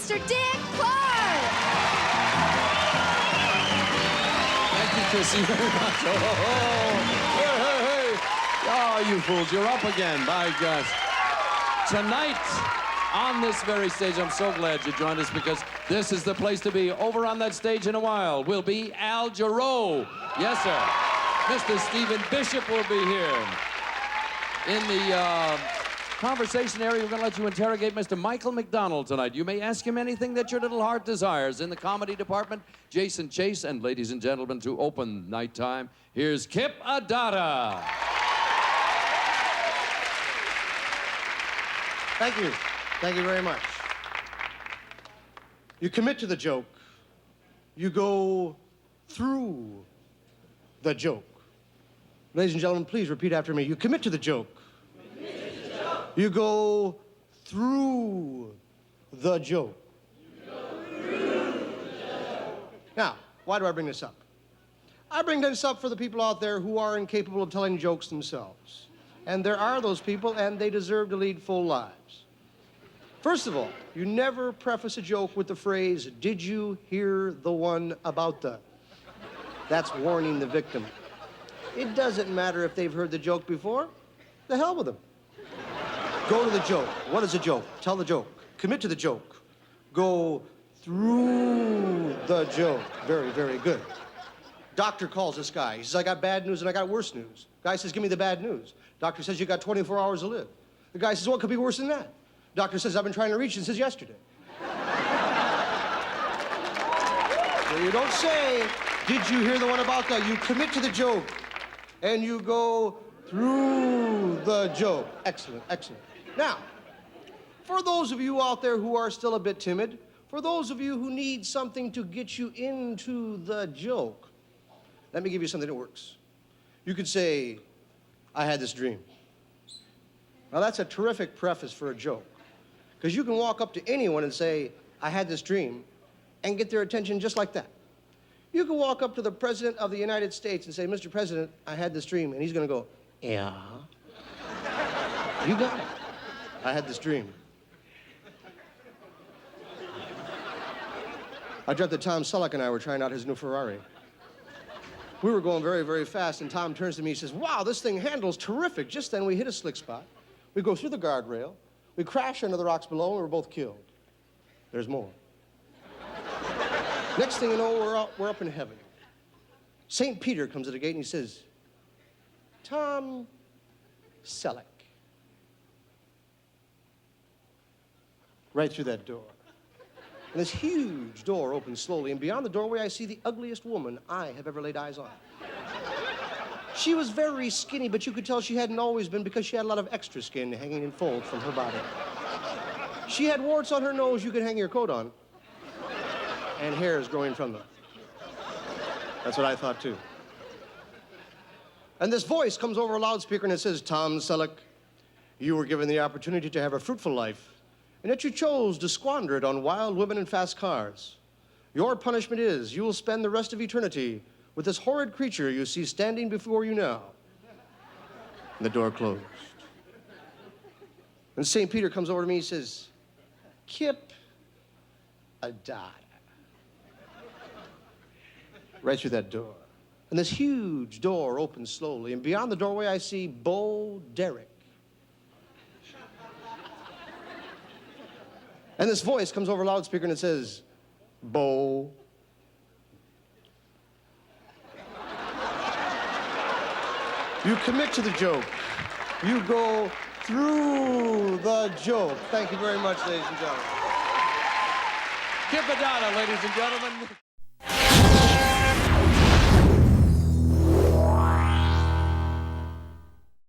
Mr. Dick Clark. Thank you, Chrissy, very much. Hey. Oh, you fools, you're up again, by gosh. Tonight, on this very stage, I'm so glad you joined us because this is the place to be. Over on that stage in a while will be Al Jarreau. Yes, sir. Mr. Stephen Bishop will be here. In the conversation area, we're going to let you interrogate Mr. Michael McDonald tonight. You may ask him anything that your little heart desires. In the comedy department, Jason Chase, and ladies and gentlemen, to open Nighttime, here's Kip Addotta. Thank you. Thank you very much. You commit to the joke. You go through the joke. Ladies and gentlemen, please repeat after me. You commit to the joke. You go through the joke. Now, why do I bring this up? I bring this up for the people out there who are incapable of telling jokes themselves. And there are those people, and they deserve to lead full lives. First of all, you never preface a joke with the phrase, "Did you hear the one about the?" That's warning the victim. It doesn't matter if they've heard the joke before. The hell with them. Go to the joke. What is a joke? Tell the joke. Commit to the joke. Go through the joke. Very, very good. Doctor calls this guy. He says, "I got bad news and I got worse news." Guy says, "Give me the bad news." Doctor says, "You got 24 hours to live." The guy says, "What could be worse than that?" Doctor says, "I've been trying to reach you since yesterday." So you don't say, "Did you hear the one about that?" You commit to the joke. And you go through the joke. Excellent, excellent. Now, for those of you out there who are still a bit timid, for those of you who need something to get you into the joke, let me give you something that works. You could say, "I had this dream." Now, that's a terrific preface for a joke, because you can walk up to anyone and say, "I had this dream," and get their attention just like that. You can walk up to the President of the United States and say, "Mr. President, I had this dream," and he's going to go, "Yeah." You got it. I had this dream. I dreamt that Tom Selleck and I were trying out his new Ferrari. We were going very, very fast, and Tom turns to me and says, "Wow, this thing handles terrific." Just then, we hit a slick spot. We go through the guardrail. We crash into the rocks below, and we were both killed. There's more. Next thing you know, we're up in heaven. St. Peter comes to the gate and he says, "Tom Selleck." Right through that door. And this huge door opens slowly, and beyond the doorway I see the ugliest woman I have ever laid eyes on. She was very skinny, but you could tell she hadn't always been because she had a lot of extra skin hanging in folds from her body. She had warts on her nose you could hang your coat on, and hairs growing from them. That's what I thought, too. And this voice comes over a loudspeaker and it says, "Tom Selleck, you were given the opportunity to have a fruitful life, and yet you chose to squander it on wild women and fast cars. Your punishment is you will spend the rest of eternity with this horrid creature you see standing before you now." And the door closed. And St. Peter comes over to me and says, "Kip Addotta." Right through that door. And this huge door opens slowly, and beyond the doorway I see Bo Derek. And this voice comes over a loudspeaker and it says, "Bo." You commit to the joke. You go through the joke. Thank you very much, ladies and gentlemen. Kip Addotta, ladies and gentlemen.